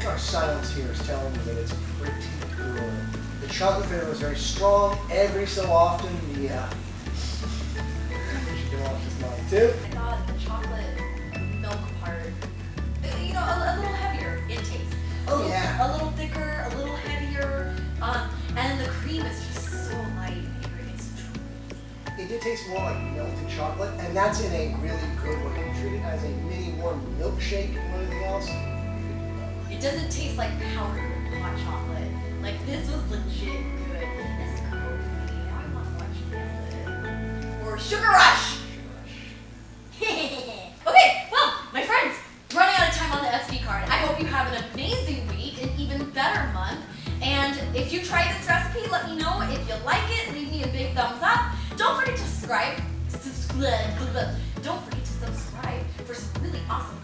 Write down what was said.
think our silence here is telling me that it's pretty good. The chocolate flavor is very strong. Every so often, yeah. You can watch this line too. I thought the chocolate milk part, you know, a little heavier in taste. Oh yeah. A little thicker, a little heavier, and the cream is just so light and it's It did taste more like melted chocolate, and that's in a really good way. You treat it as a mini warm milkshake and anything else. It doesn't taste like powdered hot chocolate. Like this was legit good. This cozy. I want to watch chocolate. Or Sugar Rush. Okay, well, my friends, running out of time on the SD card. I hope you have an amazing week, an even better month. And if you try this recipe, let me know. If you like it, leave me a big thumbs up. Don't forget to subscribe. Don't forget to subscribe for some really awesome